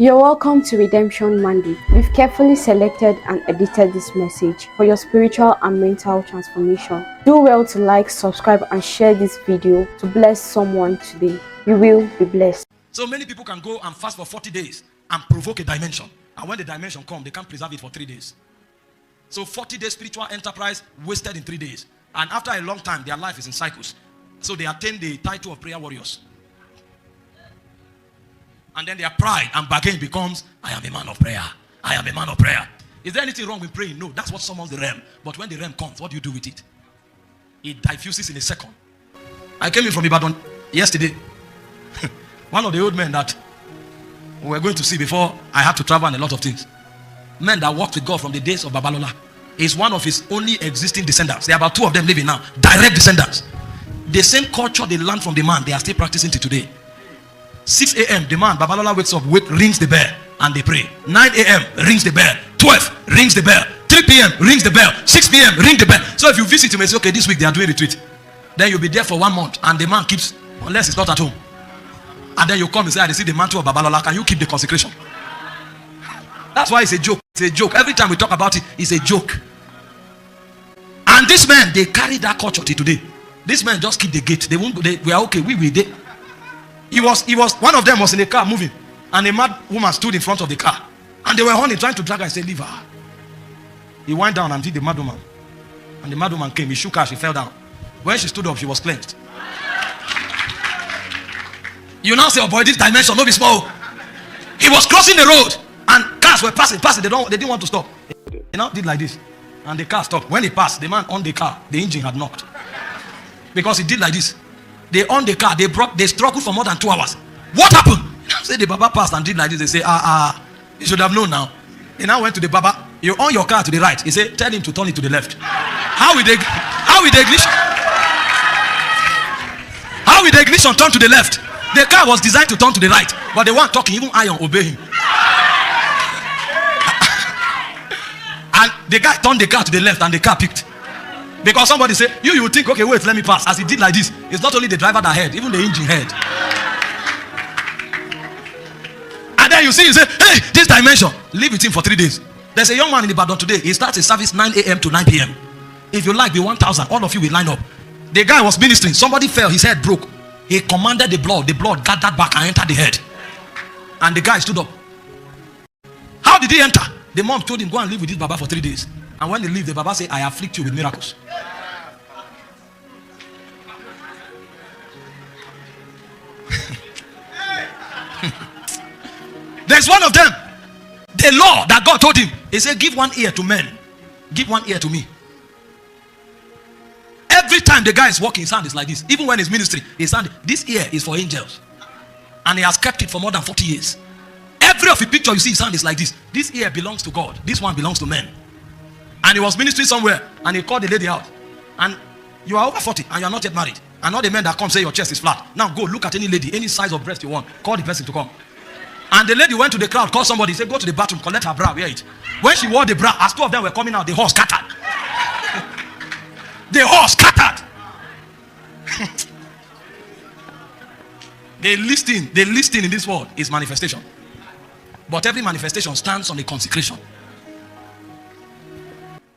You're welcome to Redemption Monday. We've carefully selected and edited this message for your spiritual and mental transformation. Do well to like, subscribe, and share this video to bless someone today. You will be blessed. So many people can go and fast for 40 days and provoke a dimension. And when the dimension comes, they can't preserve it for 3 days. So 40 days spiritual enterprise wasted in 3 days. And after a long time, their life is in cycles. So they attain the title of prayer warriors. And then their pride and bargain becomes, I am a man of prayer. I am a man of prayer. Is there anything wrong with praying? No, that's what summons the realm. But when the realm comes, what do you do with it? It diffuses in a second. I came in from Ibadan yesterday. One of the old men that we were going to see before I had to travel and a lot of things. Men that walked with God from the days of Babalola. Is one of his only existing descendants. There are about 2 of them living now. Direct descendants. The same culture they learned from the man, they are still practicing till today. 6 a.m. the man, Babalola wakes up, rings the bell, and they pray. 9 a.m. rings the bell. 12 rings the bell. 3 p.m. rings the bell. 6 p.m. ring the bell. So if you visit him and say, okay, this week they are doing retreat, then you'll be there for 1 month, and the man keeps, unless he's not at home. And then you come and say, I see the mantle of Babalola, can you keep the consecration? That's why it's a joke. It's a joke. Every time we talk about it, it's a joke. And these men, they carry that culture till today. These men just keep the gate. They won't. We are okay. He was. One of them was in a car moving, and a mad woman stood in front of the car, and they were honey trying to drag her and say, "Leave her." He went down and hit the mad woman, and the mad woman came. He shook her. She fell down. When she stood up, she was cleansed. You now say, "Oh boy, this dimension no be small." He was crossing the road, and cars were passing. They didn't want to stop. He now did like this, and the car stopped. When he passed, the man on the car, the engine had knocked, because he did like this. They on the car, they struggled for more than 2 hours. What happened? Say the Baba passed and did like this. They say, you should have known now. He now went to the Baba. You on your car to the right. He said, tell him to turn it to the left. How will the ignition turn to the left? The car was designed to turn to the right, but the one talking, even iron, obey him. And the guy turned the car to the left, and the car picked. Because somebody said, you think, okay, wait, let me pass. As he did like this, it's not only the driver that heard, even the engine heard. And then you say, hey, this dimension, live with him for 3 days. There's a young man in Ibadan today. He starts his service 9 a.m. to 9 p.m. If you like, be 1,000. All of you will line up. The guy was ministering. Somebody fell. His head broke. He commanded the blood. The blood gathered back and entered the head. And the guy stood up. How did he enter? The mom told him, go and live with this Baba for 3 days. And when they leave, the Baba said, I afflict you with miracles. There's one of them. The law that God told him. He said, give 1 ear to men. Give 1 ear to me. Every time the guy is walking, his hand is like this. Even when he's ministry, his hand, this ear is for angels. And he has kept it for more than 40 years. Every of the picture you see, his hand is like this. This ear belongs to God. This one belongs to men. And he was ministering somewhere, and he called the lady out. And you are over 40, and you are not yet married. And all the men that come say your chest is flat. Now go look at any lady, any size of breast you want. Call the person to come. And the lady went to the crowd, called somebody, said, go to the bathroom, collect her bra, wear it. When she wore the bra, as 2 of them were coming out, the horse scattered. The horse scattered. The listing in this world is manifestation. But every manifestation stands on a consecration.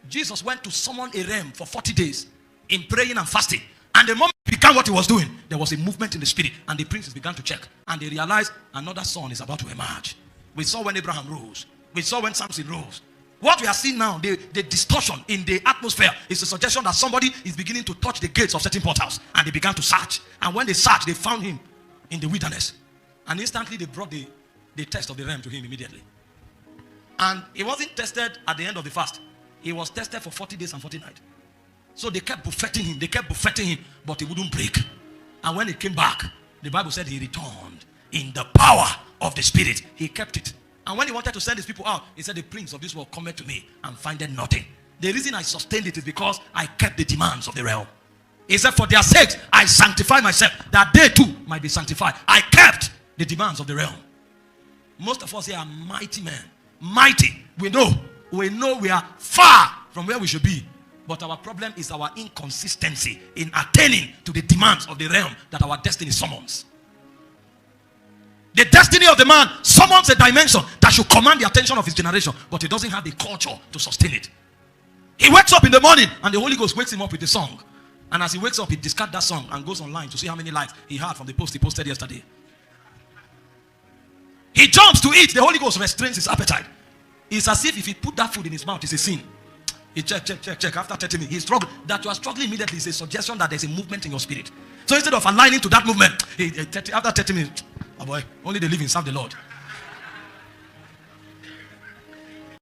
Jesus went to summon a realm for 40 days in praying and fasting. And the moment he began what he was doing, there was a movement in the spirit. And the princes began to check. And they realized another son is about to emerge. We saw when Abraham rose. We saw when Samson rose. What we are seeing now, the distortion in the atmosphere is a suggestion that somebody is beginning to touch the gates of certain portals. And they began to search. And when they searched, they found him in the wilderness. And instantly they brought the test of the realm to him immediately. And he wasn't tested at the end of the fast. He was tested for 40 days and 40 nights. So they kept buffeting him. But he wouldn't break. And when he came back, the Bible said he returned in the power of the Spirit. He kept it. And when he wanted to send his people out, he said, the prince of this world cometh to me and findeth nothing. The reason I sustained it is because I kept the demands of the realm. He said, for their sakes, I sanctify myself, that they too might be sanctified. I kept the demands of the realm. Most of us here are mighty men. Mighty. We know we are far from where we should be. But our problem is our inconsistency in attaining to the demands of the realm that our destiny summons. The destiny of the man summons a dimension that should command the attention of his generation, but he doesn't have the culture to sustain it. He wakes up in the morning and the Holy Ghost wakes him up with a song. And as he wakes up, he discards that song and goes online to see how many likes he had from the post he posted yesterday. He jumps to eat. The Holy Ghost restrains his appetite. It's as if he put that food in his mouth, it's a sin. He check. After 30 minutes, he struggled. That you are struggling immediately is a suggestion that there's a movement in your spirit. So instead of aligning to that movement, after 30 minutes, oh boy, only the living serve the Lord.